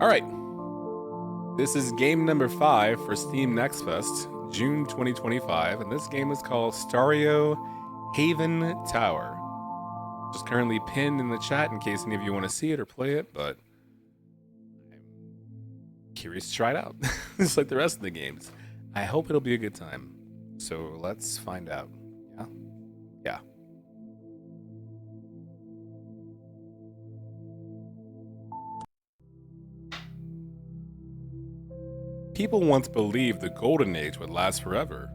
All right. This is game number 5 for Steam Next Fest, June 2025, and this game is called STARIO Haven Tower. Just currently pinned in the chat in case any of you want to see it or play it, but I'm curious to try it out. Just like the rest of the games. I hope it'll be a good time. So let's find out. Yeah? Yeah. People once believed the Golden Age would last forever,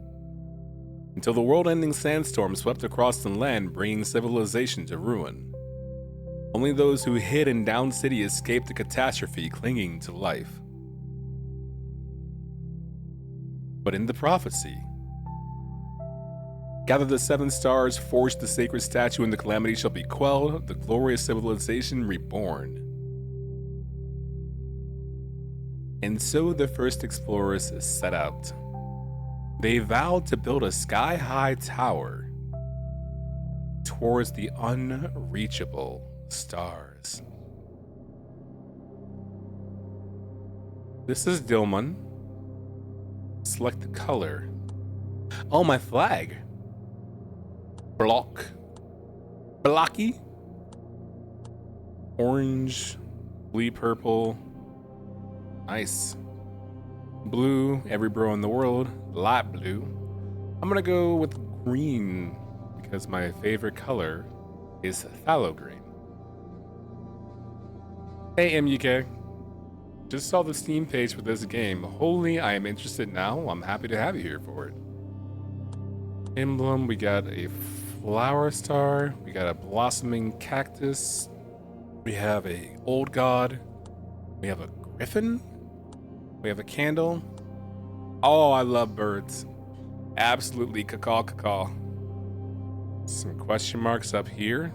until the world-ending sandstorm swept across the land, bringing civilization to ruin. Only those who hid in Down City escaped the catastrophe, clinging to life. But in the prophecy, gather the 7 stars, forge the sacred statue, and the calamity shall be quelled, the glorious civilization reborn. And so the first explorers set out. They vowed to build a sky-high tower towards the unreachable stars. This is Dilmun. Select the color. Oh, my flag. Blocky. Orange, blue, purple. Nice. Blue, every bro in the world. Light blue. I'm gonna go with green because my favorite color is phthalo green. Hey MUK. Just saw the Steam page for this game. Holy, I am interested now. I'm happy to have you here for it. Emblem, we got a flower star. We got a blossoming cactus. We have a old god. We have a griffin. We have a candle. Oh, I love birds. Absolutely caw. Some question marks up here.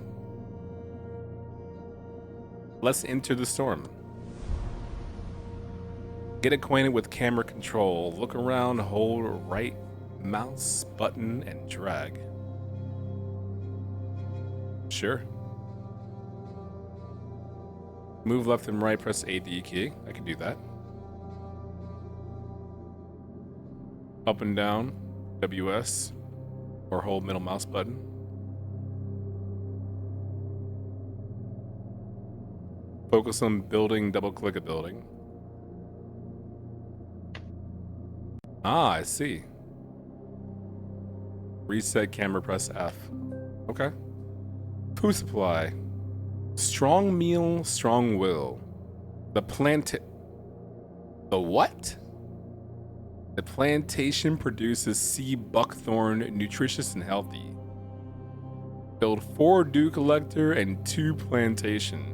Let's enter the storm. Get acquainted with camera control. Look around, hold right mouse button and drag. Sure. Move left and right, press A D key. I can do that. Up and down, WS, or hold middle mouse button. Focus on building, double click a building. Ah, I see. Reset camera, press F. Okay. Food supply. Strong meal, strong will. The what? The plantation produces sea buckthorn, nutritious and healthy. Build 4 dew collector and 2 plantation.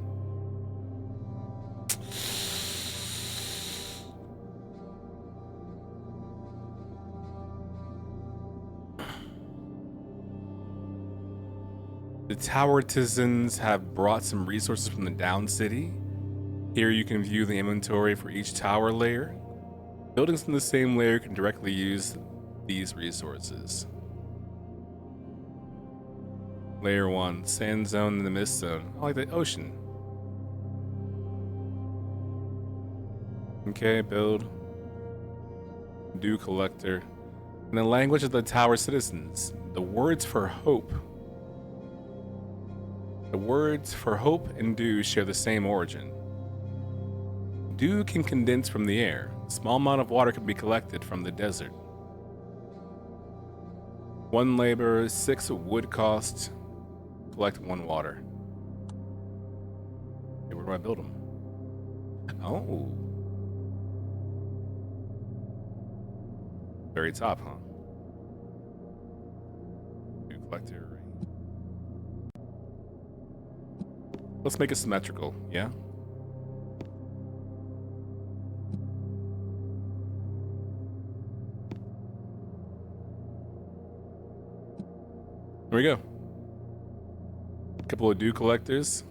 The towertizens have brought some resources from the Down City. Here you can view the inventory for each tower layer. Buildings in the same layer can directly use these resources. Layer 1, sand zone and the mist zone. I like the ocean. Okay, build. Dew collector. In the language of the tower citizens, the words for hope. The words for hope and dew share the same origin. Dew can condense from the air. A small amount of water can be collected from the desert. 1 labor, 6 wood cost. Collect 1 water. Okay, where do I build them? Oh. Very top, huh? Dew collector. Let's make it symmetrical, yeah? There we go. A couple of dew collectors.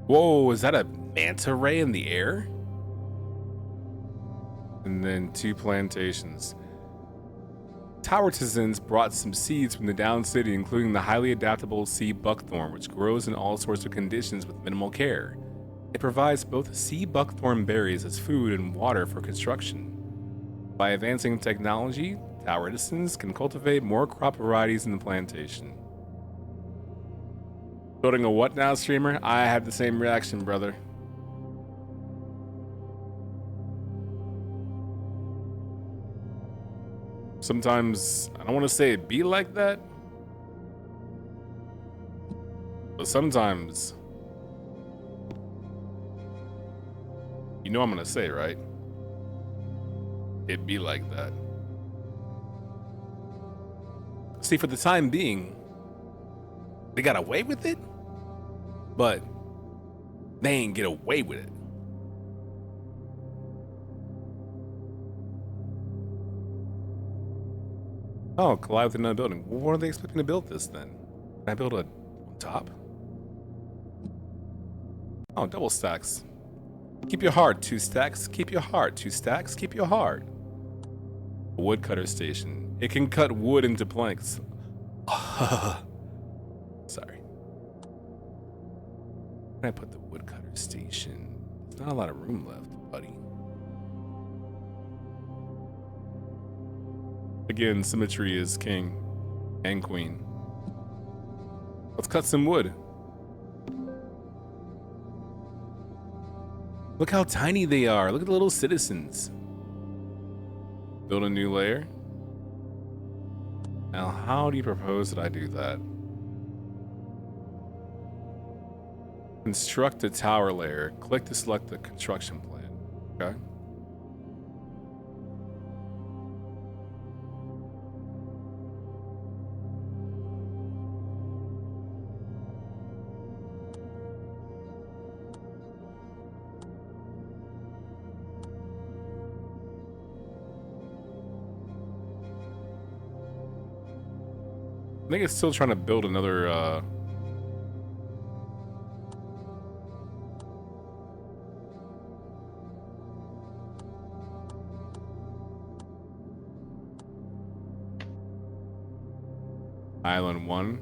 Whoa, is that a manta ray in the air? And then 2 plantations. Towertizens brought some seeds from the down city, including the highly adaptable sea buckthorn, which grows in all sorts of conditions with minimal care. It provides both sea buckthorn berries as food and water for construction. By advancing technology, towertizens can cultivate more crop varieties in the plantation. Building a what now, streamer? I have the same reaction, brother. Sometimes, I don't want to say it be like that, but sometimes, you know what I'm going to say, right? It be like that. See, for the time being, they got away with it, but they ain't get away with it. Oh, collide with another building. Well, what are they expecting to build this then? Can I build a top? Oh, double stacks. Keep your heart, 2 stacks. Keep your heart, 2 stacks. Keep your heart. A woodcutter station. It can cut wood into planks. Sorry. Where can I put the woodcutter station? There's not a lot of room left, buddy. Again, symmetry is king and queen. Let's cut some wood. Look how tiny they are. Look at the little citizens. Build a new layer. Now, how do you propose that I do that? Construct a tower layer. Click to select the construction plan. Okay. I think it's still trying to build another, Island 1.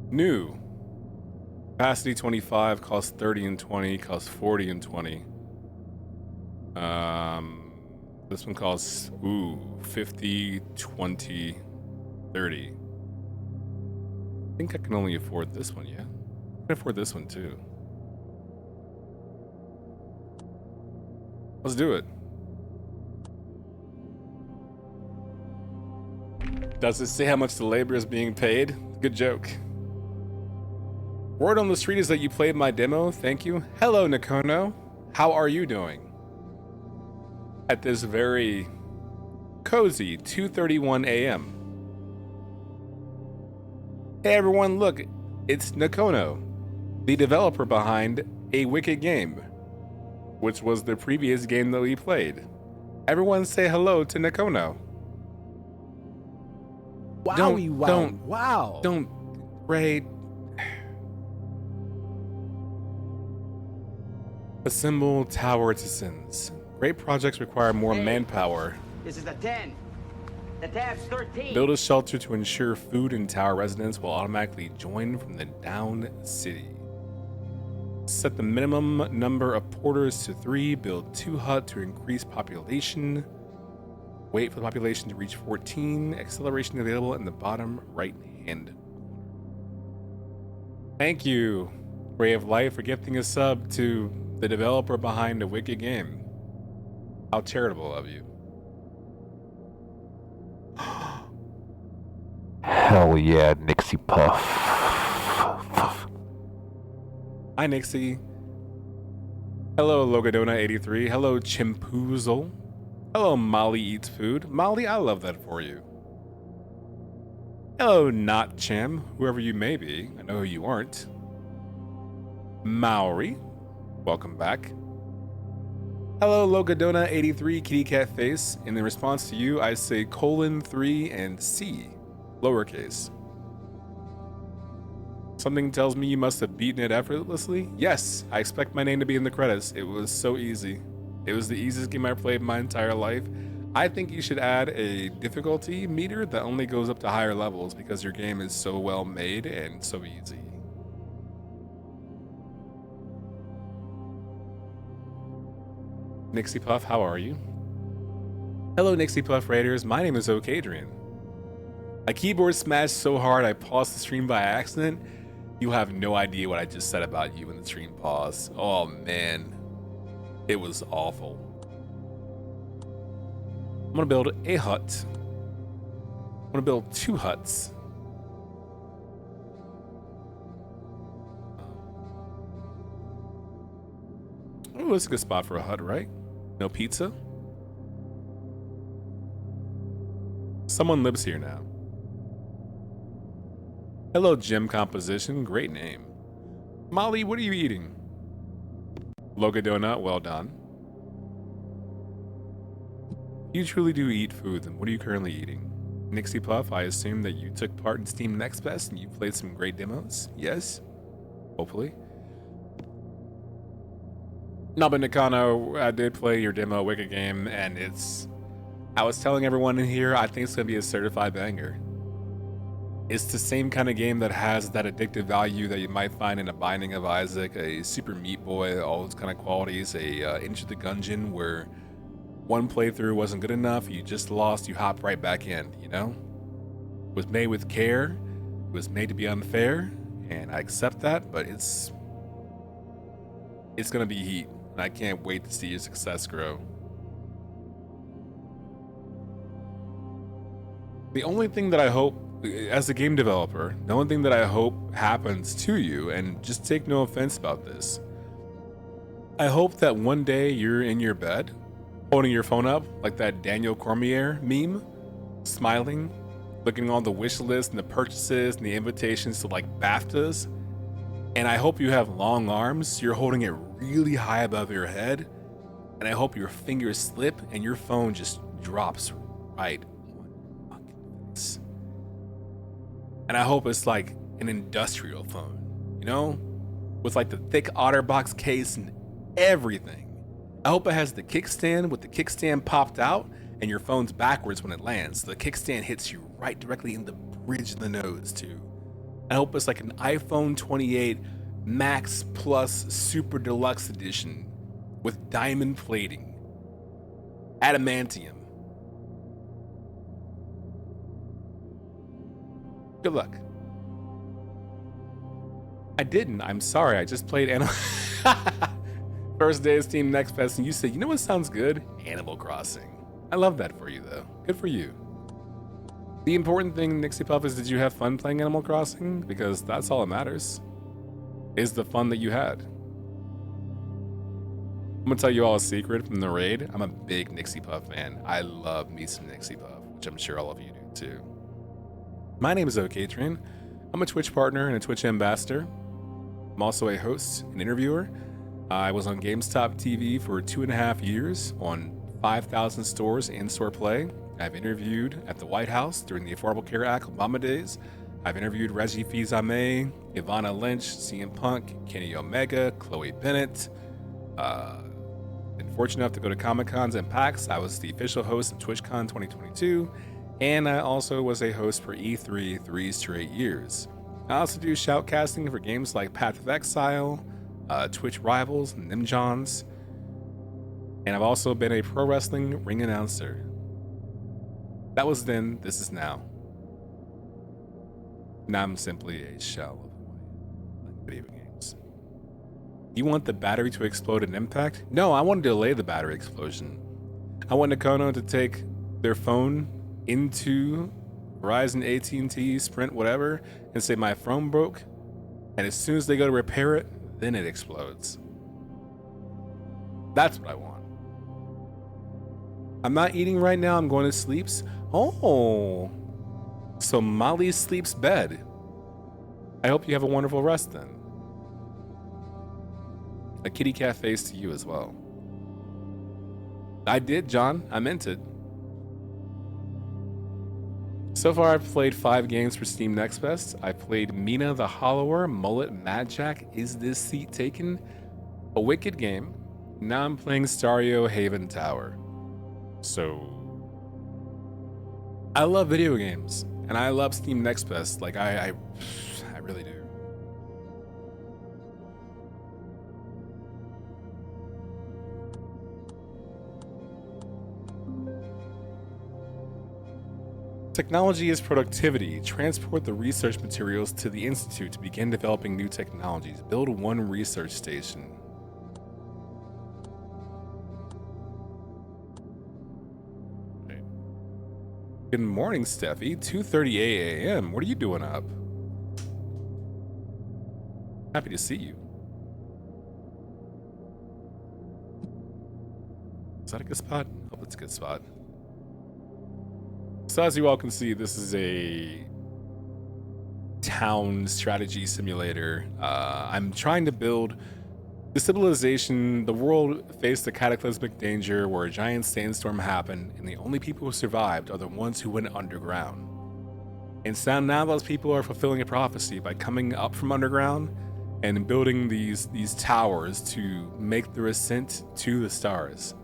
New. Capacity 25, cost 30 and 20, cost 40 and 20. This one costs, 50, 20, 30. I think I can only afford this one, yeah? I can afford this one too. Let's do it. Does it say how much the labor is being paid? Good joke. Word on the street is that you played my demo. Thank you. Hello, Nakono. How are you doing? At this very cozy 2:31 a.m. Hey everyone, look, it's Nakono, the developer behind A Wicked Game, which was the previous game that we played. Everyone say hello to Nakono. Don't, Ray. Assemble towertizens. Great projects require more manpower. This is the 10. The tab's 13. Build a shelter to ensure food and tower residents will automatically join from the down city. Set the minimum number of porters to 3. Build 2 huts to increase population. Wait for the population to reach 14. Acceleration available in the bottom right hand. Thank you, Ray of Light, for gifting a sub to the developer behind A Wicked Game. How charitable of you. Hell yeah, Nixie Puff. Hi, Nixie. Hello, Logadona83. Hello, Chimpoozle. Hello, Molly Eats Food. Molly, I love that for you. Hello, Not Chim, whoever you may be. I know who you aren't. Maori, welcome back. Hello, Logadona83 Kitty Cat Face. In the response to you, I say :3 and C, lowercase. Something tells me you must have beaten it effortlessly. Yes, I expect my name to be in the credits. It was so easy. It was the easiest game I played in my entire life. I think you should add a difficulty meter that only goes up to higher levels because your game is so well made and so easy. Nixie Puff, how are you? Hello, Nixie Puff Raiders. My name is Okaydrian. My keyboard smashed so hard I paused the stream by accident. You have no idea what I just said about you when the stream paused. Oh man, it was awful. I'm gonna build a hut. I'm gonna build 2 huts. Oh, that's a good spot for a hut, right? No pizza? Someone lives here now. Hello, Gem Composition. Great name. Molly, what are you eating? Loga Donut, well done. You truly do eat food, then what are you currently eating? Nixie Puff, I assume that you took part in Steam Next Best and you played some great demos? Yes? Hopefully. Naba Nakano, I did play your demo Wicked game, and I was telling everyone in here, I think it's gonna be a certified banger. It's the same kind of game that has that addictive value that you might find in a Binding of Isaac, a Super Meat Boy, all those kind of qualities, a Into the Gungeon, where one playthrough wasn't good enough, you just lost, you hop right back in, you know? It was made with care, it was made to be unfair, and I accept that, but it's gonna be heat, and I can't wait to see your success grow. The only thing that I hope, as a game developer, the only thing that I hope happens to you, and just take no offense about this, I hope that one day you're in your bed, holding your phone up like that Daniel Cormier meme, smiling, looking at all the wish list and the purchases and the invitations to like BAFTAs, and I hope you have long arms, so you're holding it really high above your head, and I hope your fingers slip and your phone just drops right on your fucking face. And I hope it's like an industrial phone, you know, with like the thick OtterBox case and everything. I hope it has the kickstand with the kickstand popped out and your phone's backwards when it lands. So the kickstand hits you right directly in the bridge of the nose too. I hope it's like an iPhone 28 Max Plus Super Deluxe Edition with diamond plating, adamantium. Good luck. I didn't. I'm sorry. I just played Animal. First day of Steam Next Fest, and you said, you know what sounds good? Animal Crossing. I love that for you, though. Good for you. The important thing, Nixie Puff, is did you have fun playing Animal Crossing? Because that's all that matters. Is the fun that you had. I'm gonna tell you all a secret from the raid. I'm a big Nixie Puff fan. I love me some Nixie Puff, which I'm sure all of you do too. My name is Okaydrian. I'm a Twitch partner and a Twitch ambassador. I'm also a host and interviewer. I was on GameStop TV for 2.5 years on 5,000 stores and store play. I've interviewed at the White House during the Affordable Care Act Obama days. I've interviewed Reggie Fils-Aimé, Ivana Lynch, CM Punk, Kenny Omega, Chloe Bennett. Been fortunate enough to go to Comic-Cons and PAX. I was the official host of TwitchCon 2022, and I also was a host for E3 3 straight years. I also do shoutcasting for games like Path of Exile, Twitch Rivals, Nimjons, and I've also been a pro wrestling ring announcer. That was then, this is now. Now I'm simply a shell of who I am playing video games. You want the battery to explode in impact? No, I want to delay the battery explosion. I want Nakono to take their phone into Verizon, AT&T, Sprint, whatever, and say my phone broke, and as soon as they go to repair it, then it explodes. That's what I want. I'm not eating right now, I'm going to sleep. Oh, so Molly sleeps bed. I hope you have a wonderful rest then. A kitty cat face to you as well. I did, John. I meant it. So far, I've played 5 games for Steam Next Fest. I played Mina the Hollower, Mullet, Mad Jack, Is This Seat Taken? A wicked game. Now I'm playing Stario Haven Tower. So, I love video games, and I love Steam Next Best. Like I really do. Technology is productivity. Transport the research materials to the Institute to begin developing new technologies. Build one research station. Okay. Good morning, Steffi. 2:30 a.m. What are you doing up? Happy to see you. Is that a good spot? I hope it's a good spot. So as you all can see, this is a town strategy simulator. I'm trying to build the civilization. The world faced a cataclysmic danger where a giant sandstorm happened, and the only people who survived are the ones who went underground. And so now those people are fulfilling a prophecy by coming up from underground and building these towers to make the ascent to the stars.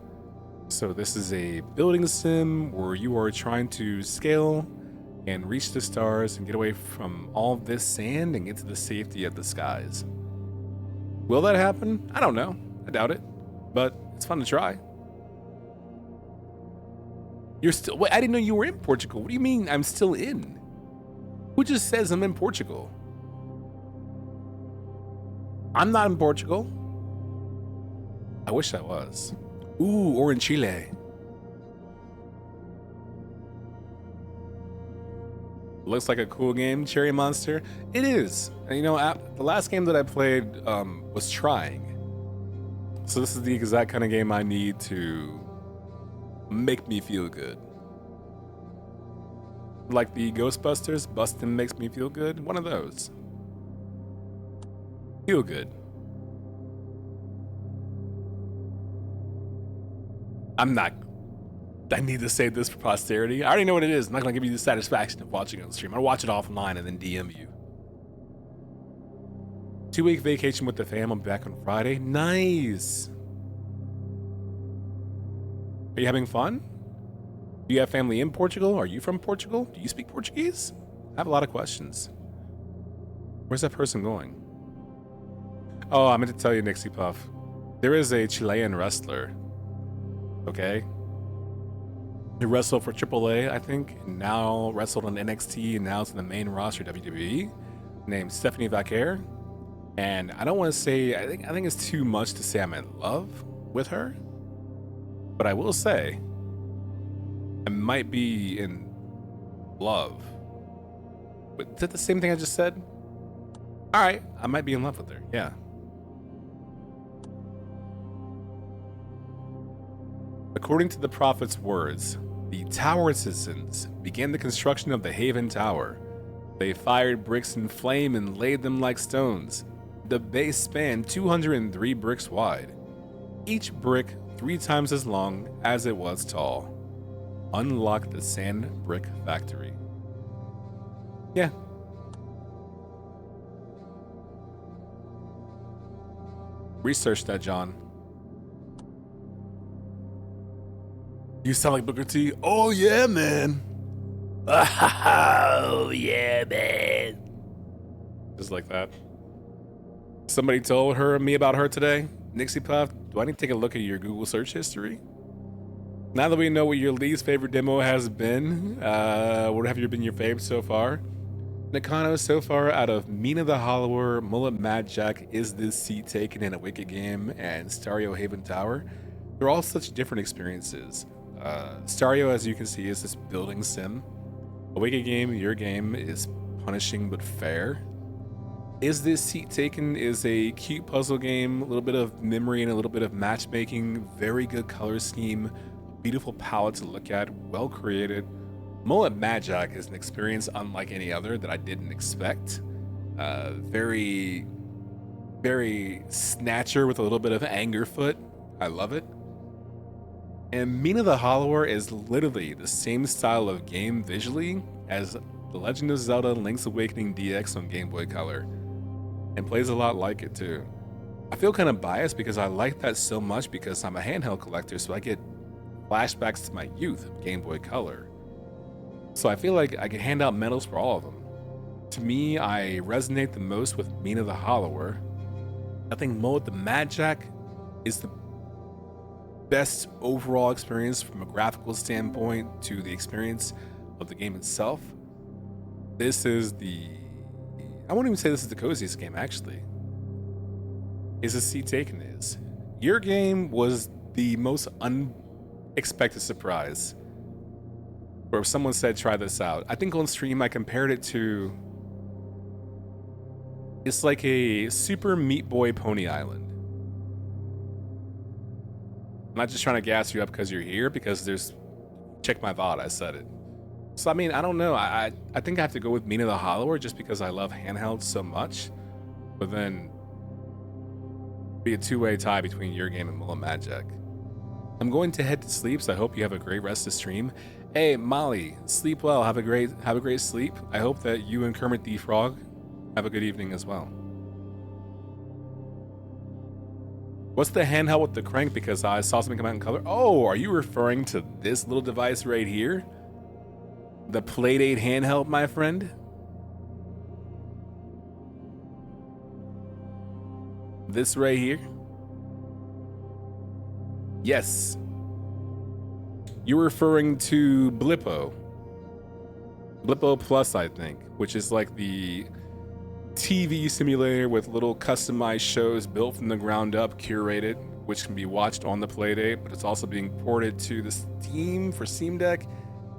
So this is a building sim where you are trying to scale and reach the stars and get away from all this sand and get to the safety of the skies. Will that happen? I don't know. I doubt it, but it's fun to try. You're still, wait, I didn't know you were in Portugal. What do you mean I'm still in? Who just says I'm in Portugal? I'm not in Portugal. I wish I was. Ooh, or in Chile. Looks like a cool game, Cherry Monster. It is. And, you know, the last game that I played was Trying. So this is the exact kind of game I need to make me feel good. Like the Ghostbusters, Bustin' makes me feel good. One of those. Feel good. I need to save this for posterity. I already know what it is. I'm not gonna give you the satisfaction of watching it on stream. I'll watch it offline and then DM you. 2-week vacation with the fam. I'm back on Friday. Nice. Are you having fun? Do you have family in Portugal? Are you from Portugal? Do you speak Portuguese? I have a lot of questions. Where's that person going? Oh, I meant to tell you, Nixie Puff. There is a Chilean wrestler. Okay. He wrestled for AAA, I think, and now wrestled on NXT, and now it's in the main roster of WWE, named Stephanie Vaquer. And I don't want to say, I think it's too much to say I'm in love with her, but I will say I might be in love. But is that the same thing I just said? All right, I might be in love with her. Yeah. According to the prophet's words, the towertizens began the construction of the Haven Tower. They fired bricks in flame and laid them like stones. The base spanned 203 bricks wide, each brick 3 times as long as it was tall. Unlock the sand brick factory. Yeah. Research that, John. You sound like Booker T. Oh yeah, man. Oh yeah, man. Just like that. Somebody told me about her today. Nixie Puff, do I need to take a look at your Google search history? Now that we know what your least favorite demo has been, what have been your favorite so far? Nakano, so far out of Mina the Hollower, Mullet Mad Jack, Is This Seat Taken in a Wicked Game, and Stario Haven Tower, they're all such different experiences. Stario, as you can see, is this building sim. A Wicked Game, your game, is punishing but fair. Is This Seat Taken is a cute puzzle game, a little bit of memory and a little bit of matchmaking, very good color scheme, beautiful palette to look at, well created. Mullet Mad Jack is an experience unlike any other that I didn't expect. Very, very snatcher with a little bit of anger foot. I love it. And Mina the Hollower is literally the same style of game visually as The Legend of Zelda Link's Awakening DX on Game Boy Color, and plays a lot like it too. I feel kind of biased because I like that so much because I'm a handheld collector, so I get flashbacks to my youth of Game Boy Color. So I feel like I can hand out medals for all of them. To me, I resonate the most with Mina the Hollower. I think Mo the Mad Jack is the best overall experience from a graphical standpoint to the experience of the game itself. This is I won't even say this is the coziest game, actually. Is a seat taken is. Your game was the most unexpected surprise. Or if someone said, try this out. I think on stream I compared it to, it's like a Super Meat Boy Pony Island. I'm not just trying to gas you up because you're here, because check my VOD, I said it. So I mean, I don't know. I think I have to go with Mina the Hollower just because I love handhelds so much. But then be a two-way tie between your game and Mullah Mad Jack. I'm going to head to sleep, so I hope you have a great rest of stream. Hey Molly, sleep well. Have a great sleep. I hope that you and Kermit the Frog have a good evening as well. What's the handheld with the crank? Because I saw something come out in color. Oh, are you referring to this little device right here? The Playdate handheld, my friend? This right here? Yes. You're referring to Blippo. Blippo Plus, I think, which is like the TV simulator with little customized shows built from the ground up, curated, which can be watched on the Playdate, but it's also being ported to the Steam for Steam Deck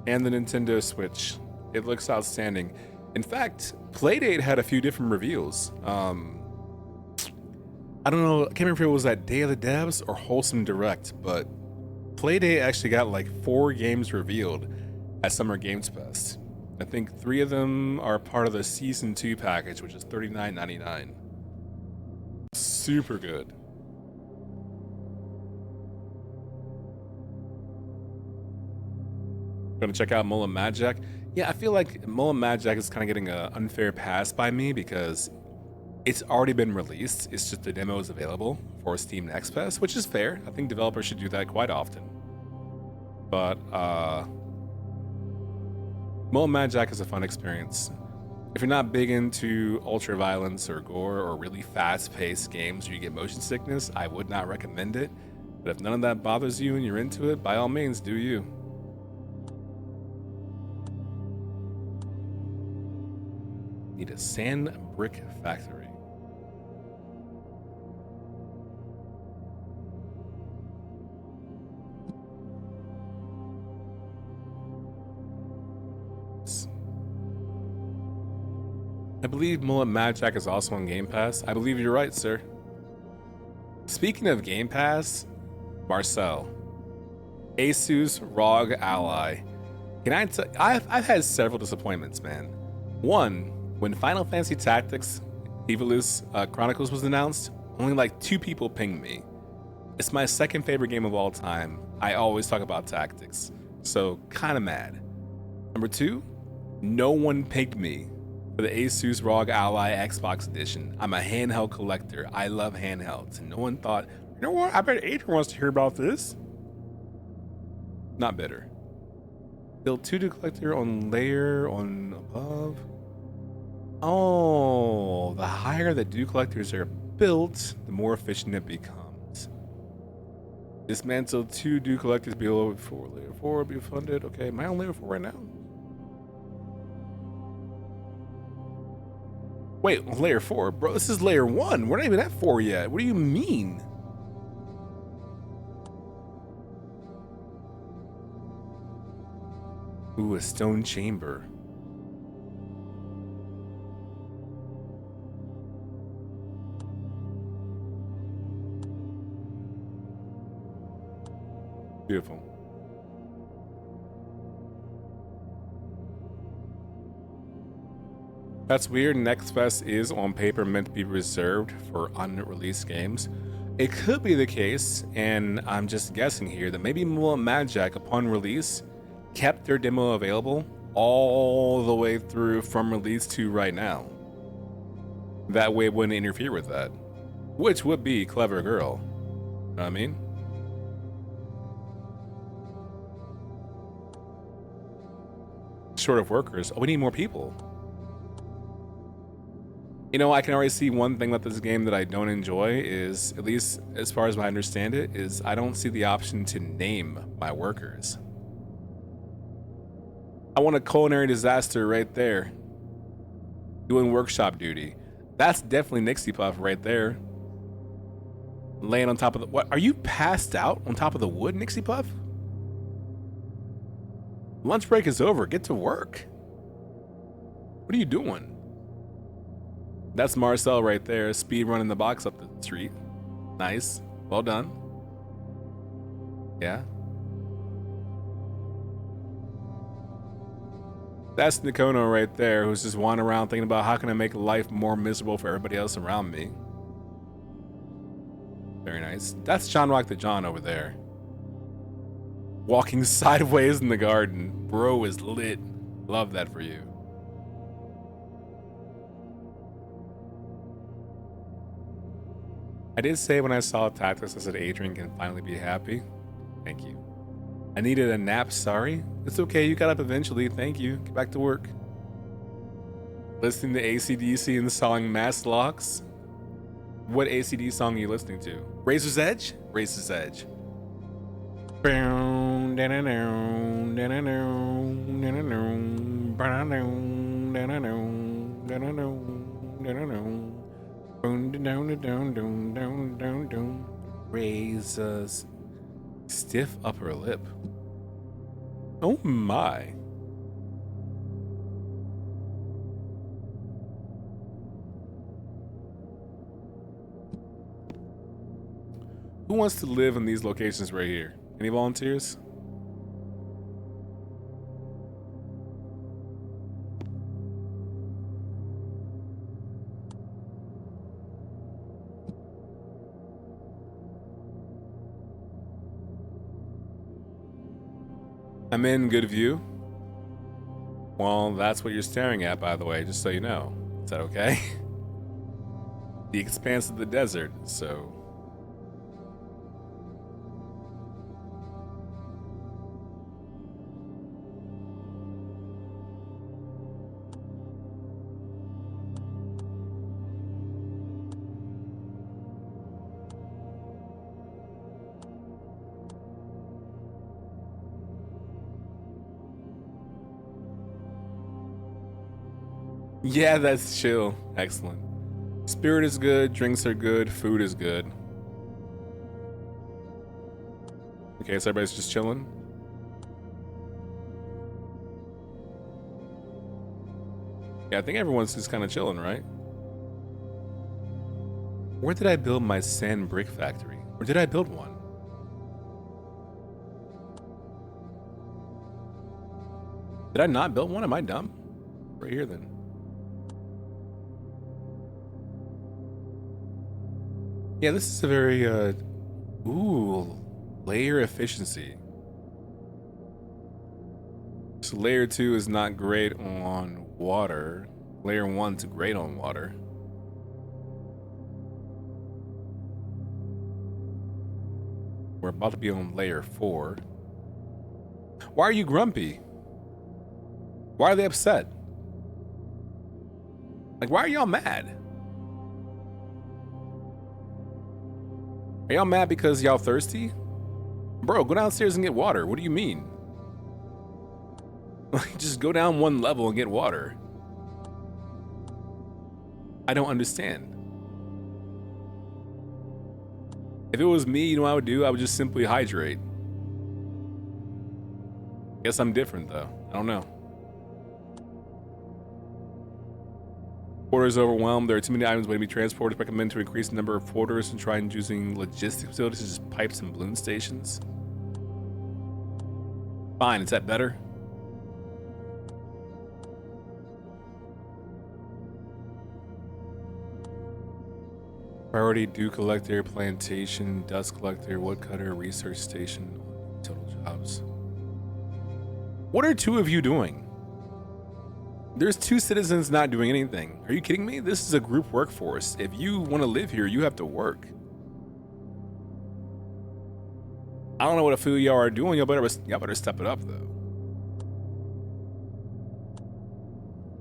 and the Nintendo Switch. It looks outstanding. In fact, Playdate had a few different reveals. I don't know, I can't remember if it was at Day of the Devs or Wholesome Direct, but Playdate actually got like 4 games revealed at Summer Games Fest. I think 3 of them are part of the Season 2 package, which is $39.99. Super good. Gonna check out Mullah Mad Jack. Yeah, I feel like Mullah Mad Jack is kind of getting an unfair pass by me because it's already been released. It's just the demo is available for Steam Next Fest, which is fair. I think developers should do that quite often. But Mullah Mad Jack is a fun experience. If you're not big into ultra violence or gore or really fast-paced games where you get motion sickness, I would not recommend it. But if none of that bothers you and you're into it, by all means, do you. Need a sand brick factory. I believe Mullah Mad Jack is also on Game Pass. I believe you're right, sir. Speaking of Game Pass, Marcel, Asus ROG Ally. Can I tell? I've had several disappointments, man. One, when Final Fantasy Tactics Evilus Chronicles was announced, only like 2 people pinged me. It's my second favorite game of all time. I always talk about tactics, so kind of mad. Number 2, no one pinged me for the Asus ROG Ally Xbox Edition. I'm a handheld collector. I love handhelds, and no one thought, you know what? I bet Adrian wants to hear about this. Not bitter. Build 2 collector on layer on above. Oh, the higher the dew collectors are built, the more efficient it becomes. Dismantle 2 dew collectors below 4. Layer 4 will be funded. Okay, am I on layer 4 right now? Wait, layer 4? Bro, this is layer 1. We're not even at 4 yet. What do you mean? Ooh, a stone chamber. Beautiful. That's weird. Next Fest is on paper meant to be reserved for unreleased games. It could be the case, and I'm just guessing here, that maybe Mullah Mad Jack, upon release, kept their demo available all the way through from release to right now. That way it wouldn't interfere with that, which would be clever girl. Know what I mean? short of workers. Oh, we need more people. You know, I can already see one thing about this game that I don't enjoy is, at least as far as I understand it, is I don't see the option to name my workers. I want a culinary disaster right there. Doing workshop duty. That's definitely Nixie Puff right there. Laying on top of the... What? Are you passed out on top of the wood, Nixie Puff? Lunch break is over. Get to work. What are you doing? That's Marcel right there, speed running the box up the street. Nice. Well done. Yeah. That's Nikono right there, who's just wandering around thinking about how can I make life more miserable for everybody else around me. Very nice. That's John Rock the John over there. Walking sideways in the garden. Bro is lit. Love that for you. I did say when I saw Tactics, I said Adrian can finally be happy. Thank you. I needed a nap, sorry. It's okay, you got up eventually, thank you. Get back to work. Listening to AC/DC and the song Mass Locks. What AC/DC song are you listening to? Razor's Edge? Razor's Edge. Razor's stiff upper lip. Oh my. Who wants to live in these locations right here? Any volunteers? I'm in good view. Well, that's what you're staring at, by the way, just so you know. Is that okay? The expanse of the desert, so... Yeah, that's chill. Excellent. Spirit is good, drinks are good, food is good. Okay, so everybody's just chilling. Yeah, I think everyone's just kind of chilling, right? Where did I build my sand brick factory? Or did I build one? Did I not build one? Am I dumb? Right here then. Yeah, this is a very, ooh, layer efficiency. So layer 2 is not great on water. Layer 1's great on water. We're about to be on layer 4. Why are you grumpy? Why are they upset? Like, why are y'all mad? Are y'all mad because y'all thirsty? Bro, go downstairs and get water. What do you mean? Like, just go down one level and get water. I don't understand. If it was me, you know what I would do? I would just simply hydrate. Guess I'm different though. I don't know. Porters overwhelmed. There are too many items waiting to be transported. Recommend to increase the number of porters and try and using logistics facilities such as pipes and balloon stations. Fine, is that better? Priority dew collector, plantation, dust collector, woodcutter, research station, total jobs. What are two of you doing? There's 2 citizens not doing anything. Are you kidding me? This is a group workforce. If you want to live here, you have to work. I don't know what a few of y'all are doing. Y'all better step it up, though.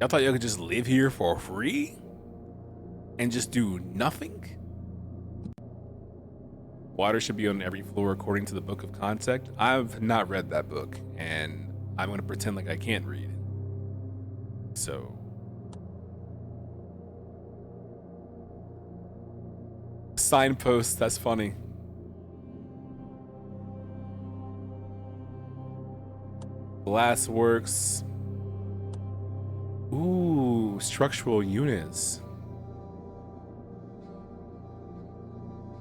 Y'all thought y'all could just live here for free? And just do nothing? Water should be on every floor according to the Book of Contact. I've not read that book, and I'm gonna pretend like I can't read. So. Signposts, that's funny. Glassworks. Ooh, structural units.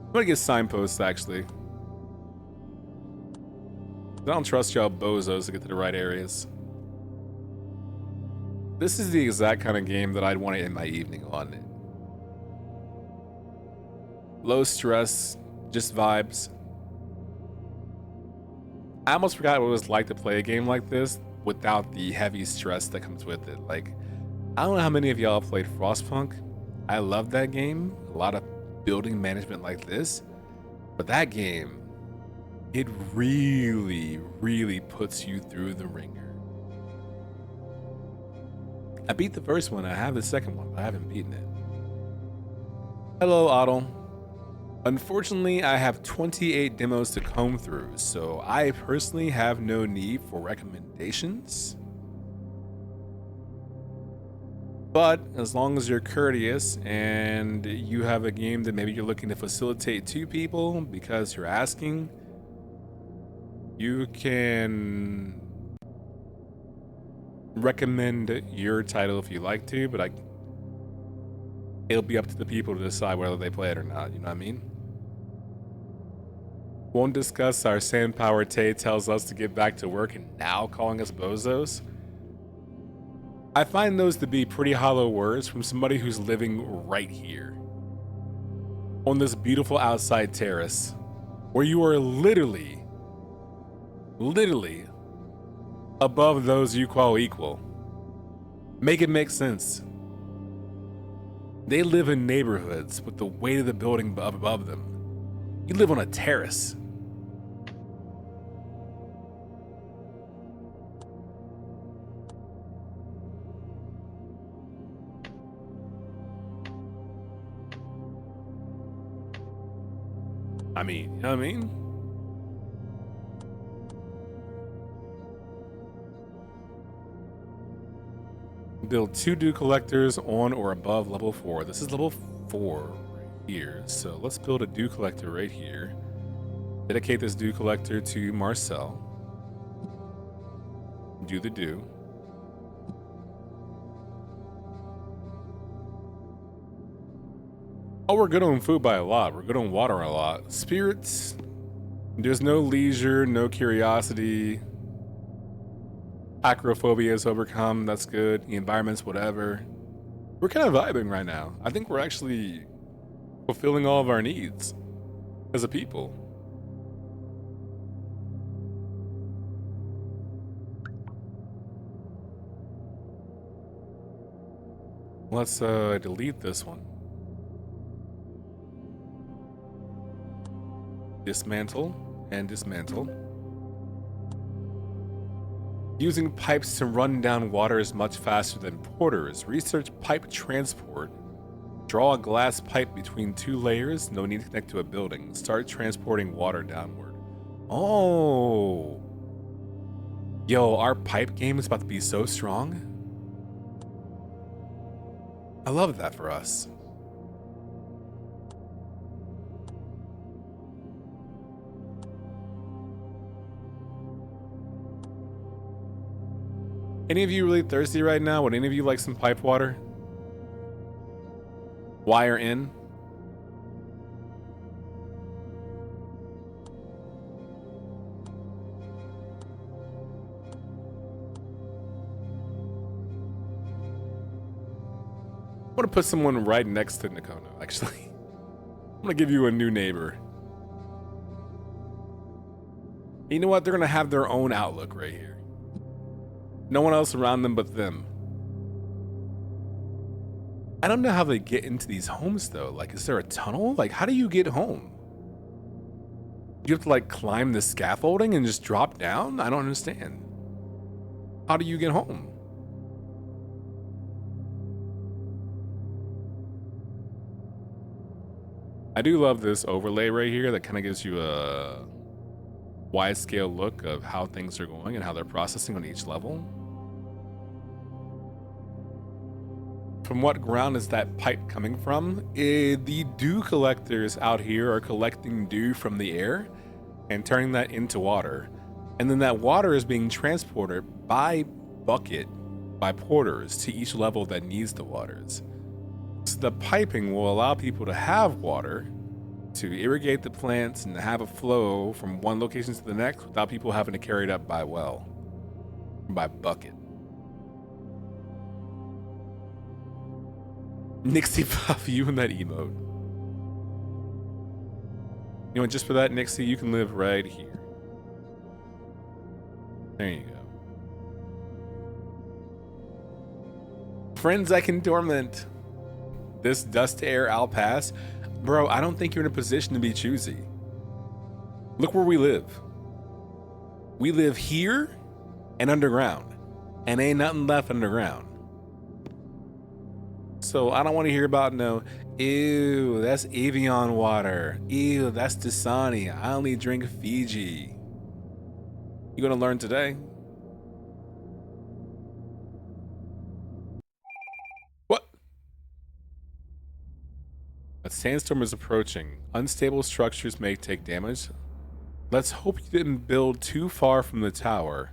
I'm gonna get signposts, actually. I don't trust y'all bozos to get to the right areas. This is the exact kind of game that I'd want to end my evening on. Low stress, just vibes. I almost forgot what it was like to play a game like this without the heavy stress that comes with it. Like, I don't know how many of y'all played Frostpunk. I love that game. A lot of building management like this. But that game, it really, really puts you through the ringer. I beat the first one. I have the second one, but I haven't beaten it. Hello, Otto. Unfortunately, I have 28 demos to comb through, so I personally have no need for recommendations. But as long as you're courteous and you have a game that maybe you're looking to facilitate 2 people because you're asking, you can recommend your title if you like to, but it'll be up to the people to decide whether they play it or not, you know what I mean? Won't discuss our Sandpower Tay tells us to get back to work and now calling us bozos. I find those to be pretty hollow words from somebody who's living right here. On this beautiful outside terrace, where you are literally above those you call equal. Make it make sense. They live in neighborhoods with the weight of the building above them. You live on a terrace. I mean, you know what I mean? Build 2 dew collectors on or above level 4. This is level 4 right here. So let's build a dew collector right here. Dedicate this dew collector to Marcel. Do the dew. Oh, we're good on food by a lot. We're good on water a lot. Spirits, there's no leisure, no curiosity. Acrophobia is overcome. That's good. The environment's whatever. We're kind of vibing right now. I think we're actually fulfilling all of our needs as a people. Let's delete this one. Dismantle and dismantle. Using pipes to run down water is much faster than porters. Research pipe transport. Draw a glass pipe between 2 layers. No need to connect to a building. Start transporting water downward. Oh. Yo, our pipe game is about to be so strong. I love that for us. Any of you really thirsty right now? Would any of you like some pipe water? Wire in. I'm gonna put someone right next to Nikono, actually. I'm gonna give you a new neighbor. You know what? They're gonna have their own outlook right here. No one else around them but them. I don't know how they get into these homes though. Like, is there a tunnel? Like, how do you get home? You have to like climb the scaffolding and just drop down? I don't understand. How do you get home? I do love this overlay right here that kind of gives you a wide scale look of how things are going and how they're processing on each level. From what ground is that pipe coming from? The dew collectors out here are collecting dew from the air and turning that into water. And then that water is being transported by bucket, by porters to each level that needs the waters. So the piping will allow people to have water to irrigate the plants and have a flow from one location to the next without people having to carry it up by well, by bucket. Nixie Puff, you and that emote. You know, just for that, Nixie, you can live right here. There you go. Friends I can torment. This dust to air I'll pass. Bro, I don't think you're in a position to be choosy. Look where we live. We live here and underground. And ain't nothing left underground. So I don't want to hear about no, ew, that's Evian water. Ew, that's Dasani. I only drink Fiji. You're gonna learn today. What? A sandstorm is approaching. Unstable structures may take damage. Let's hope you didn't build too far from the tower.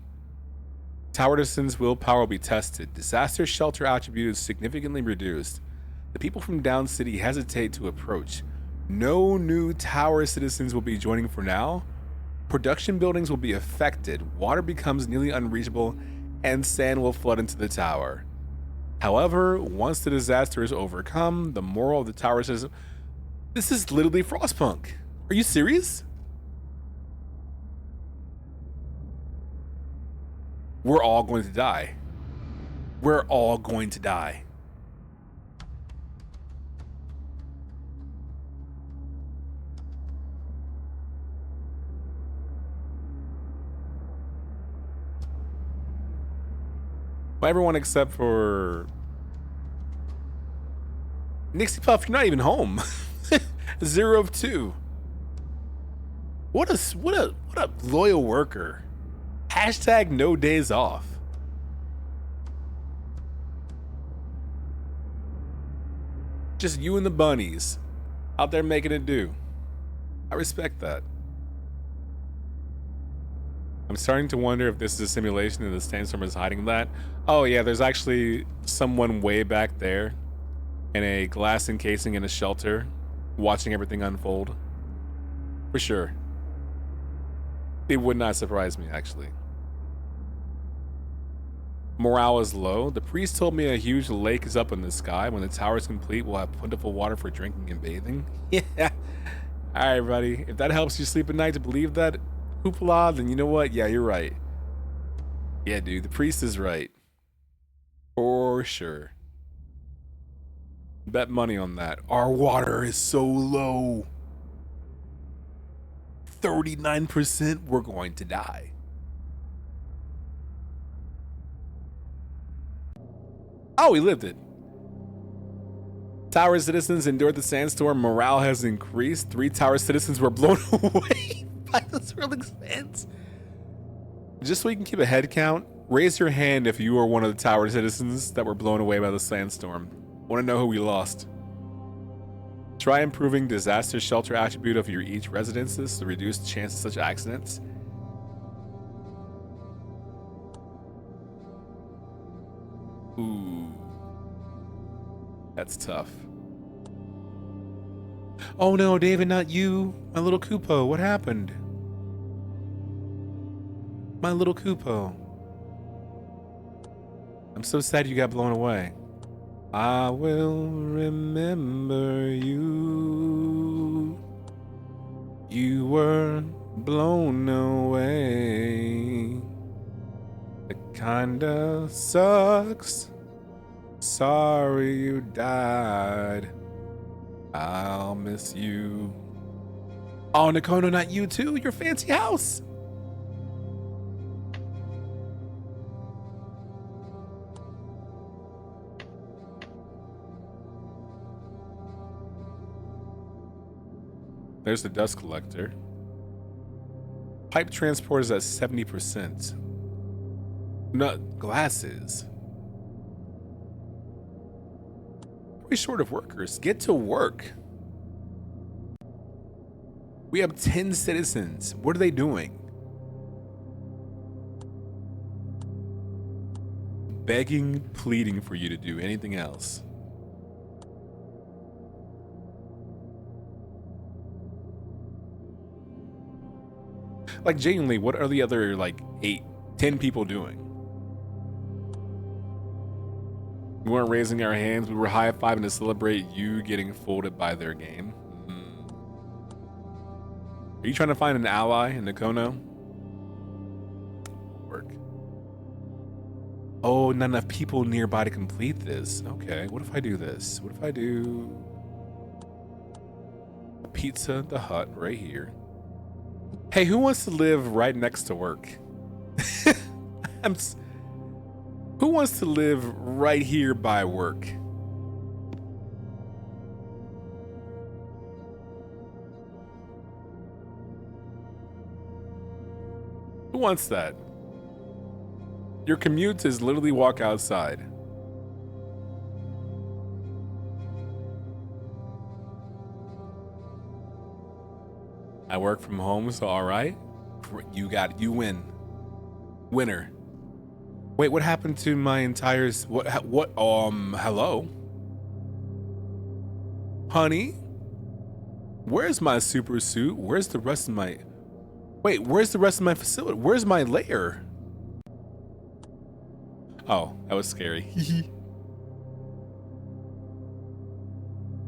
Towertizens' willpower will be tested. Disaster shelter attribute is significantly reduced. The people from Down City hesitate to approach. No new tower citizens will be joining for now. Production buildings will be affected. Water becomes nearly unreachable, and sand will flood into the tower. However, once the disaster is overcome, the moral of the tower says, "This is literally Frostpunk. Are you serious?" We're all going to die. We're all going to die. Well, everyone except for Nixie Puff, you're not even home. 0 of 2. What a loyal worker. Hashtag no days off. Just you and the bunnies out there making it do. I respect that. I'm starting to wonder if this is a simulation and the sandstorm is hiding that. Oh yeah, there's actually someone way back there in a glass encasing in a shelter watching everything unfold. For sure. It would not surprise me, actually. Morale is low. The priest told me a huge lake is up in the sky. When the tower is complete, we'll have plentiful water for drinking and bathing. Yeah. All right, buddy. If that helps you sleep at night to believe that hoopla, then you know what? Yeah, you're right. Yeah, dude. The priest is right. For sure. Bet money on that. Our water is so low. 39%, we're going to die. Oh, we lived it. Tower citizens endured the sandstorm. Morale has increased. 3 tower citizens were blown away by the swirling sands. Just so we can keep a head count, raise your hand if you were one of the tower citizens that were blown away by the sandstorm. Want to know who we lost? Try improving disaster shelter attribute of your each residences to reduce the chance of such accidents. Ooh. That's tough. Oh no, David, not you. My little Kupo, what happened? My little Kupo. I'm so sad you got blown away. I will remember you. You were blown away. It kinda sucks. Sorry you died. I'll miss you. Oh, Nakono, not you too. Your fancy house. There's the dust collector. Pipe transport is at 70%. Nut glasses. Are we short of workers? Get to work. We have 10 citizens. What are they doing? Begging, pleading for you to do anything else. Like, genuinely, what are the other, like, 8, 10 people doing? We weren't raising our hands. We were high-fiving to celebrate you getting folded by their game. Are you trying to find an ally in Nakono? Work. Oh, not enough people nearby to complete this. Okay, what if I do this? What if I do a Pizza the Hut right here? Hey, who wants to live right next to work? Who wants to live right here by work? Who wants that? Your commute is literally walk outside. I work from home, so all right. You got it. You win. Winner. Wait, what happened to my entire... hello? Honey? Where's my super suit? Where's the rest of my... Wait, where's the rest of my facility? Where's my lair? Oh, that was scary.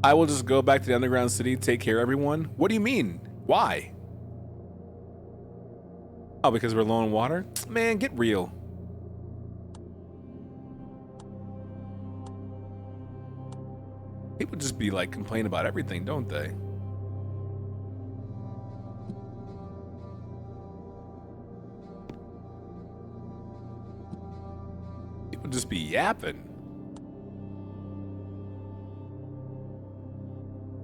I will just go back to the underground city, take care of everyone. What do you mean? Why? Oh, because we're low on water? Man, get real. People just be like complaining about everything, don't they? People just be yapping.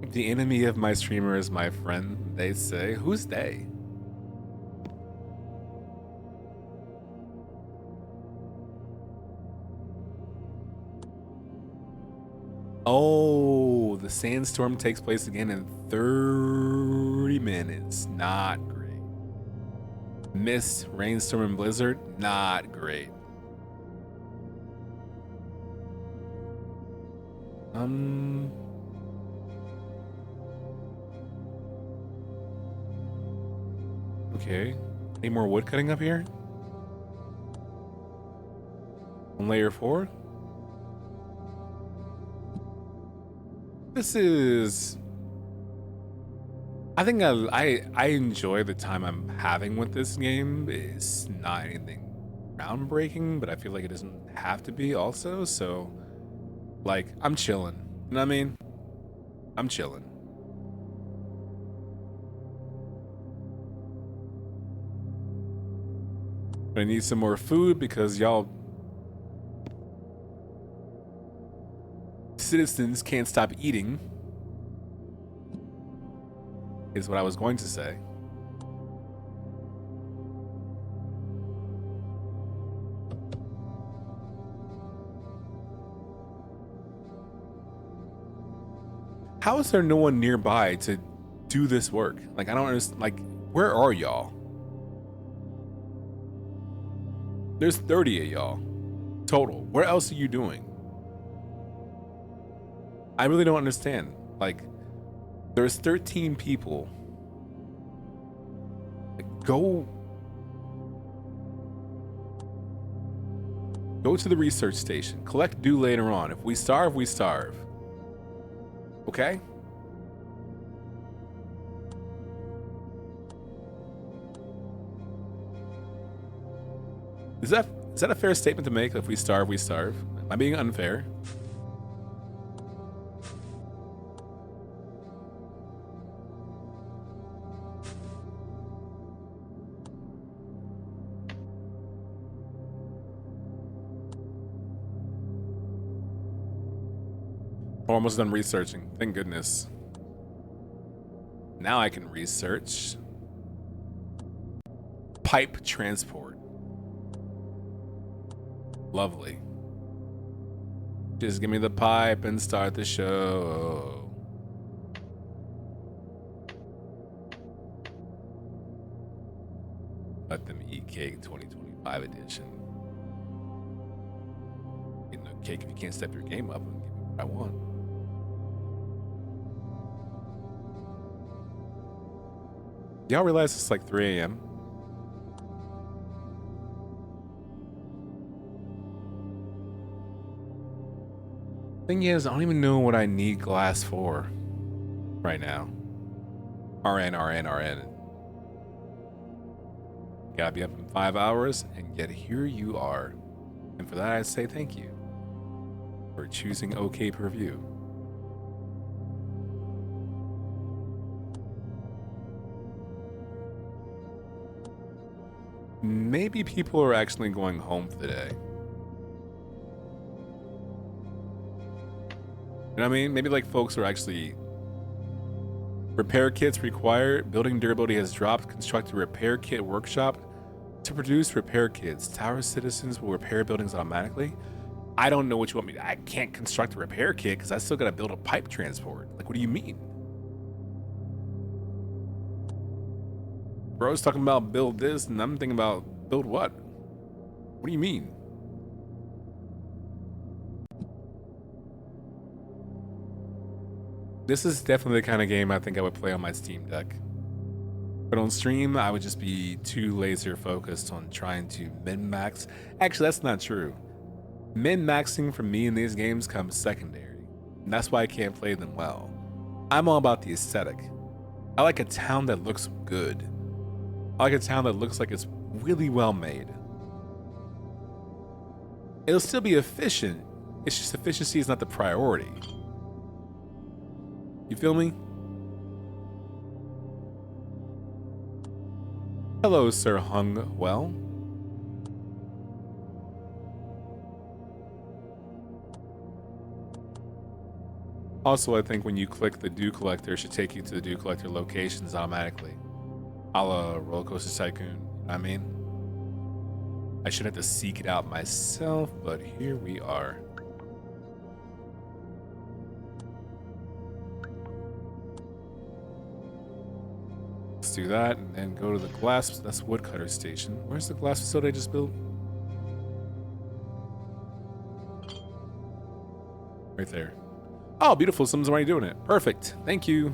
The enemy of my streamer is my friend, they say. Who's they? Oh, the sandstorm takes place again in 30 minutes. Not great. Mist, rainstorm, and blizzard. Not great. Okay. Any more wood cutting up here? On layer 4? This is... I think I enjoy the time I'm having with this game. It's not anything groundbreaking, but I feel like it doesn't have to be also, so... Like, I'm chilling. You know what I mean? I'm chilling. I need some more food because y'all citizens can't stop eating, is what I was going to say. How is there no one nearby to do this work? Like, I don't understand. Like, where are y'all? There's 30 of y'all total. What else are you doing? I really don't understand. Like, there's 13 people. Like, go to the research station. Collect due later on. If we starve, we starve. Okay? Is that a fair statement to make? If we starve, we starve? Am I being unfair? Almost done researching. Thank goodness. Now I can research pipe transport. Lovely. Just give me the pipe and start the show. Let them eat cake 2025 edition. Get no cake if you can't step your game up and give me what I want. Y'all realize it's like 3 a.m.? Thing is, I don't even know what I need glass for right now. RN. Gotta be up in 5 hours, and yet here you are. And for that, I say thank you for choosing OK per view. Maybe people are actually going home for the day. You know what I mean? Maybe like folks are actually... Repair kits required. Building durability has dropped. Construct a repair kit workshop to produce repair kits. Tower citizens will repair buildings automatically. I don't know what you want me to... I can't construct a repair kit because I still got to build a pipe transport. Like, what do you mean? Bro's talking about build this, and I'm thinking about build what? What do you mean? This is definitely the kind of game I think I would play on my Steam Deck. But on stream, I would just be too laser focused on trying to min-max. Actually, that's not true. Min-maxing for me in these games comes secondary. And that's why I can't play them well. I'm all about the aesthetic. I like a town that looks good. I like a town that looks like it's really well made. It'll still be efficient. It's just efficiency is not the priority. You feel me? Hello, Sir Hung Well. Also, I think when you click the Dew Collector, it should take you to the Dew Collector locations automatically. A la Roller Coaster Tycoon, you know what I mean? I should have to seek it out myself, but here we are. Let's do that and then go to the glass. That's Woodcutter Station. Where's the glass facility I just built? Right there. Oh, beautiful. Someone's already doing it. Perfect. Thank you.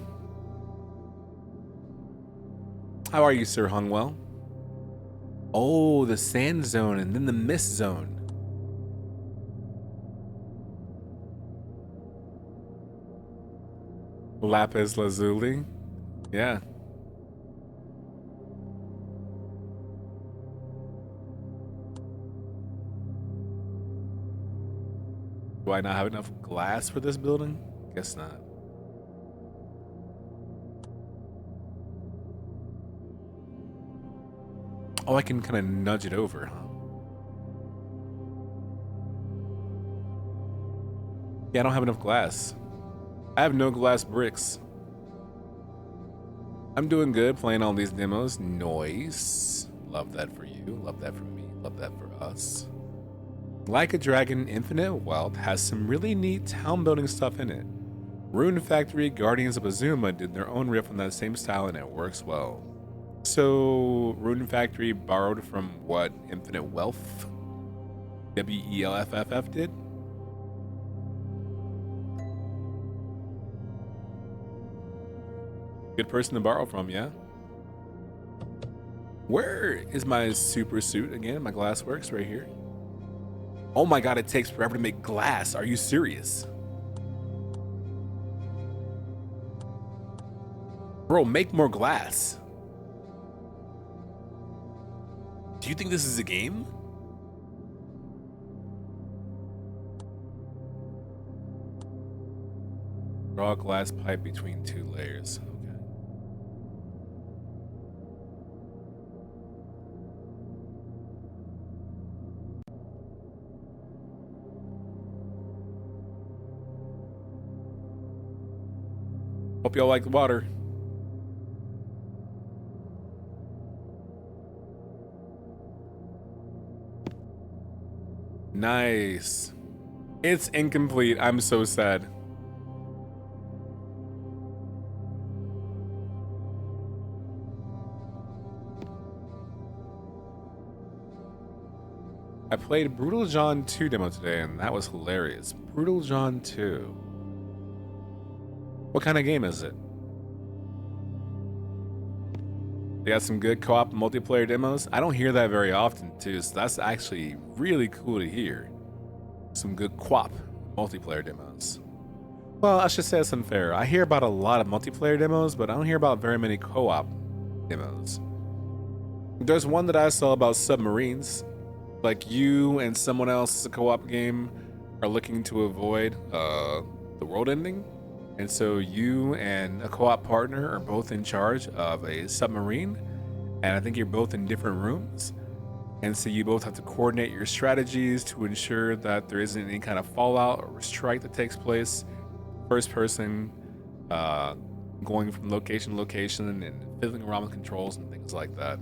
How are you, Sir Hungwell? Oh, the sand zone and then the mist zone. Lapis Lazuli. Yeah. Do I not have enough glass for this building? Guess not. Oh, I can kind of nudge it over, huh? Yeah, I don't have enough glass. I have no glass bricks. I'm doing good playing all these demos. Noise. Love that for you. Love that for me. Love that for us. Like a Dragon Infinite Wealth has some really neat town building stuff in it. Rune Factory, Guardians of Azuma did their own riff on that same style and it works well. So, Rune Factory borrowed from what Infinite Wealth, WELFFF did? Good person to borrow from, yeah? Where is my super suit again? My glassworks right here. Oh my god, it takes forever to make glass. Are you serious? Bro, make more glass. Do you think this is a game? Draw a glass pipe between two layers. Okay. Hope y'all like the water. Nice. It's incomplete. I'm so sad. I played Brutal John 2 demo today, and that was hilarious. Brutal John 2. What kind of game is it? They got some good co-op multiplayer demos. I don't hear that very often, too, so that's actually really cool to hear. Some good co-op multiplayer demos. Well, I should say it's unfair. I hear about a lot of multiplayer demos, but I don't hear about very many co-op demos. There's one that I saw about submarines. Like you and someone else's co-op game are looking to avoid the world ending. And so you and a co-op partner are both in charge of a submarine. And I think you're both in different rooms. And so you both have to coordinate your strategies to ensure that there isn't any kind of fallout or strike that takes place. First person going from location to location and fiddling around with controls and things like that.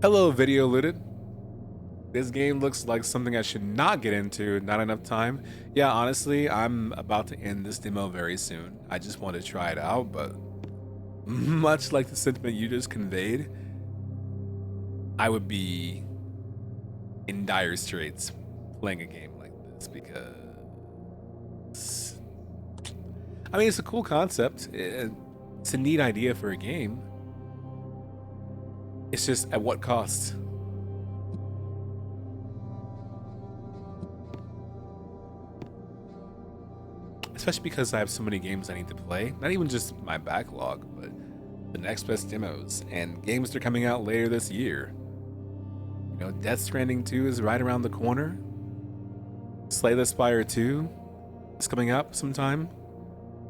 Hello, Video Looted. This game looks like something I should not get into, not enough time. Yeah, honestly, I'm about to end this demo very soon. I just want to try it out, but much like the sentiment you just conveyed, I would be in dire straits playing a game like this because, I mean, it's a cool concept. It's a neat idea for a game. It's just at what cost? Especially because I have so many games I need to play. Not even just my backlog, but the next best demos and games that are coming out later this year. You know, Death Stranding 2 is right around the corner. Slay the Spire 2 is coming up sometime.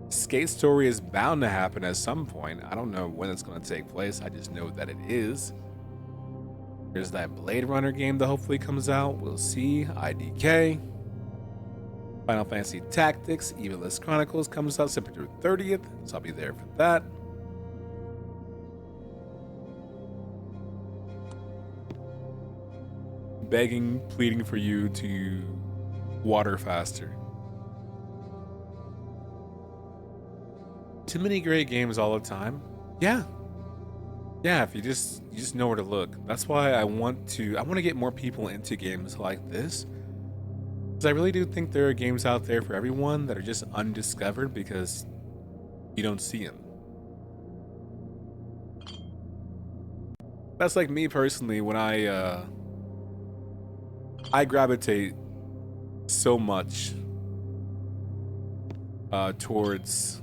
Skate Story is bound to happen at some point. I don't know when it's going to take place. I just know that it is. There's that Blade Runner game that hopefully comes out. We'll see. IDK. Final Fantasy Tactics, Evilist Chronicles comes out September 30th, so I'll be there for that. Begging, pleading for you to water faster. Too many great games all the time. Yeah, if you just know where to look. That's why I want to get more people into games like this. Because I really do think there are games out there for everyone that are just undiscovered because you don't see them. That's like me personally when I gravitate so much towards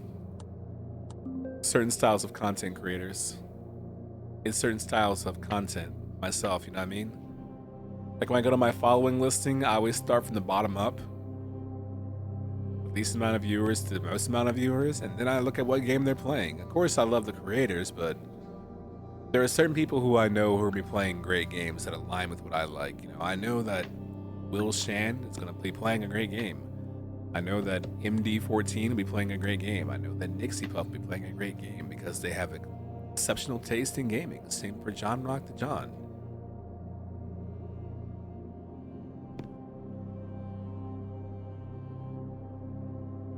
certain styles of content creators and certain styles of content myself, you know what I mean? Like when I go to my following listing, I always start from the bottom up. The least amount of viewers to the most amount of viewers, and then I look at what game they're playing. Of course, I love the creators, but there are certain people who I know who will be playing great games that align with what I like. You know, I know that Will Shan is going to be playing a great game. I know that MD14 will be playing a great game. I know that Nixie Puff will be playing a great game because they have exceptional taste in gaming. Same for John Rock to John.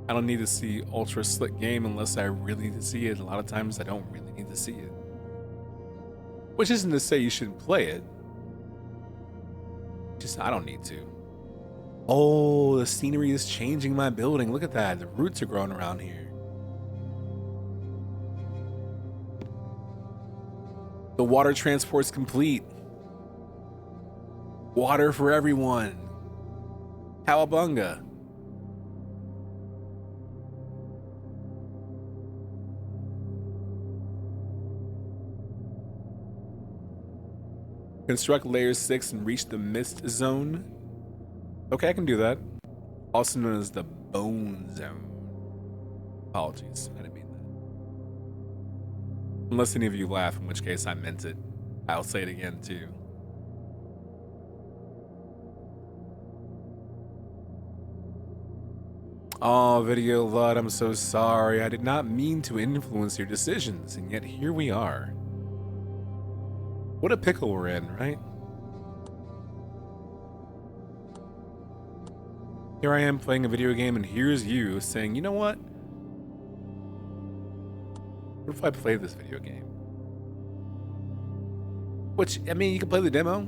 I don't need to see ultra slick game unless I really need to see it. A lot of times I don't really need to see it. Which isn't to say you shouldn't play it. Just I don't need to. Oh, the scenery is changing my building. Look at that. The roots are growing around here. The water transport's complete. Water for everyone. Cowabunga. Construct layer 6 and reach the mist zone. Okay, I can do that. Also known as the bone zone. Apologies, I didn't mean that. Unless any of you laugh, in which case I meant it. I'll say it again too. Oh, Video Lud, I'm so sorry. I did not mean to influence your decisions, and yet here we are. What a pickle we're in, right? Here I am playing a video game, and here's you saying, you know what? What if I play this video game? Which, I mean, you can play the demo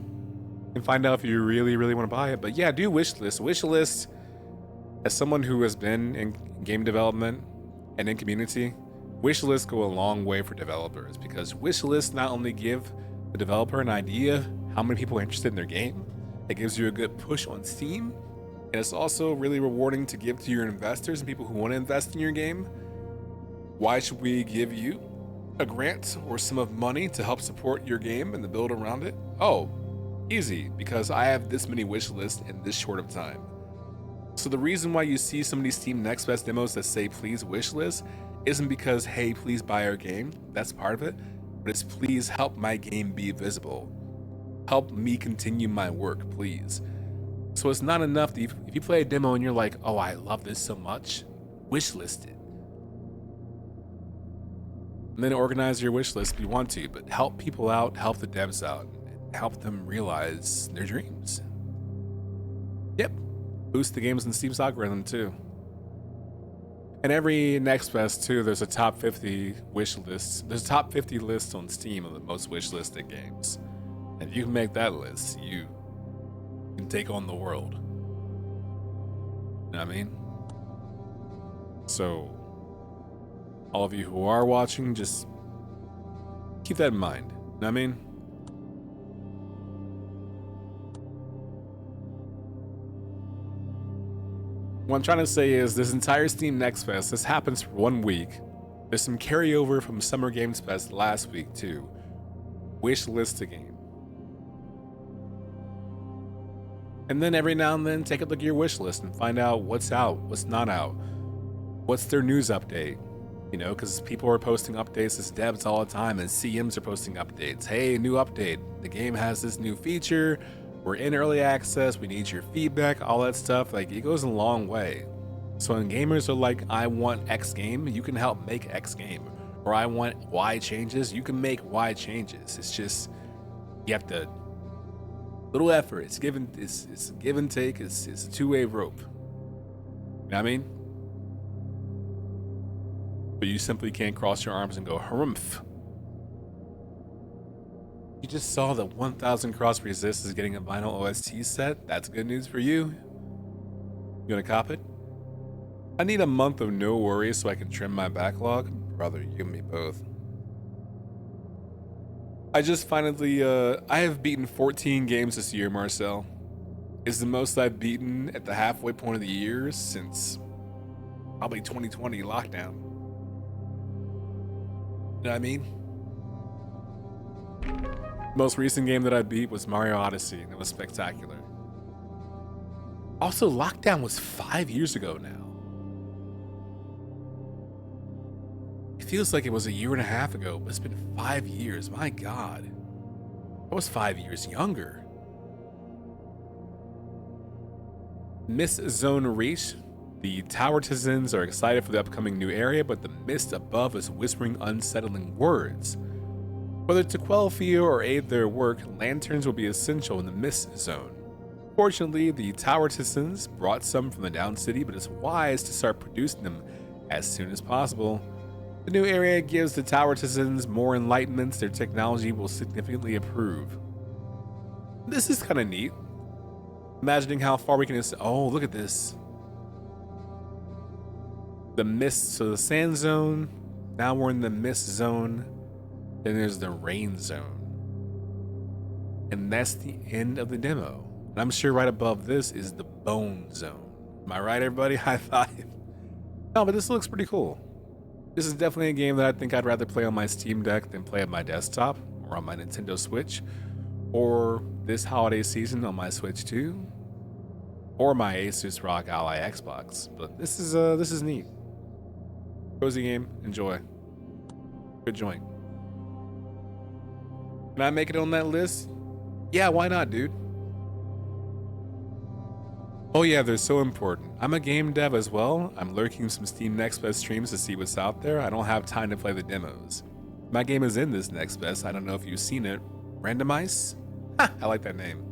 and find out if you really, really want to buy it. But yeah, do wishlist. Wishlist, as someone who has been in game development and in community, wishlists go a long way for developers, because wishlists not only give the developer an idea of how many people are interested in their game, it gives you a good push on Steam, and it's also really rewarding to give to your investors and people who want to invest in your game. Why should we give you a grant or sum of money to help support your game and the build around it? Oh, easy, because I have this many wish lists in this short of time. So the reason why you see some of these Steam Next Best demos that say please wish list isn't because, hey, please buy our game. That's part of it. But it's please help my game be visible. Help me continue my work, please. So it's not enough that if you play a demo and you're like, oh, I love this so much, wish list it. And then organize your wish list if you want to, but help people out, help the devs out, and help them realize their dreams. Yep. Boost the games in Steam's algorithm too. And every Next Best too, there's a top 50 wish list. There's a top 50 list on Steam of the most wish listed games. And if you can make that list, you can take on the world. You know what I mean? So, all of you who are watching, just keep that in mind. You know what I mean? What I'm trying to say is this entire Steam Next Fest, this happens for 1 week. There's some carryover from Summer Games Fest last week too. Wish list a game. And then every now and then take a look at your wish list and find out what's out, what's not out. What's their news update? You know, because people are posting updates as devs all the time, and CMs are posting updates. Hey, new update. The game has this new feature. We're in early access. We need your feedback, all that stuff. Like, it goes a long way. So when gamers are like, I want X game, you can help make X game. Or I want Y changes, you can make Y changes. It's just, you have to, little effort. It's give and take. It's a two-way rope. You know what I mean? But you simply can't cross your arms and go, harumph. You just saw that 1000 Cross Resist is getting a vinyl OST set. That's good news for you. You gonna cop it? I need a month of no worries so I can trim my backlog. Brother, you and me both. I just finally, I have beaten 14 games this year, Marcel. It's the most I've beaten at the halfway point of the year since probably 2020 lockdown. You know what I mean? Most recent game that I beat was Mario Odyssey, and it was spectacular. Also, lockdown was 5 years ago now. It feels like it was a year and a half ago, but it's been 5 years. My God. I was 5 years younger. Mist Zone reached. The towertizens are excited for the upcoming new area, but the mist above is whispering unsettling words. Whether to quell fear or aid their work, lanterns will be essential in the Mist Zone. Fortunately, the towertizens brought some from the down city, but it's wise to start producing them as soon as possible. The new area gives the towertizens more enlightenments. Their technology will significantly improve. This is kind of neat. Imagining how far we can... Oh, look at this. The mist, so the sand zone. Now we're in the mist zone. Then there's the rain zone. And that's the end of the demo. And I'm sure right above this is the bone zone. Am I right, everybody? High five. No, but this looks pretty cool. This is definitely a game that I think I'd rather play on my Steam Deck than play on my desktop or on my Nintendo Switch, or this holiday season on my Switch 2, or my Asus ROG Ally Xbox. But this is neat. Cozy game, enjoy. Good joint. Can I make it on that list? Yeah, why not, dude? Oh yeah, they're so important. I'm a game dev as well. I'm lurking some Steam Next Best streams to see what's out there. I don't have time to play the demos. My game is in this Next Best. I don't know if you've seen it. Randomize? Ha, I like that name.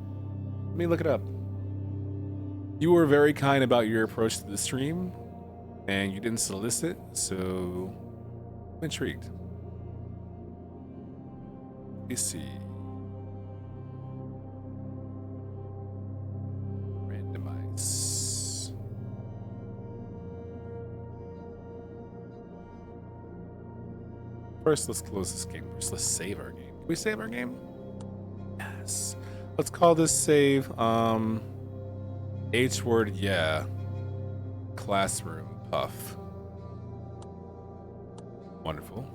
Let me look it up. You were very kind about your approach to the stream, and you didn't solicit, so I'm intrigued. Let's see. Randomize. First, let's close this game. First, let's save our game. Can we save our game? Yes. Let's call this save, H word, yeah. Classroom, puff. Wonderful.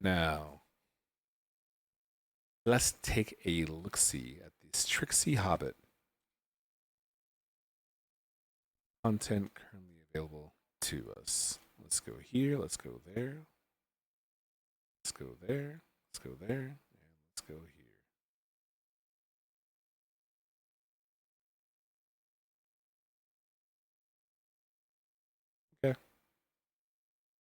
Now, let's take a look-see at this Trixie Hobbit. Content currently available to us. Let's go here, let's go there. Let's go there, let's go there, and let's go here.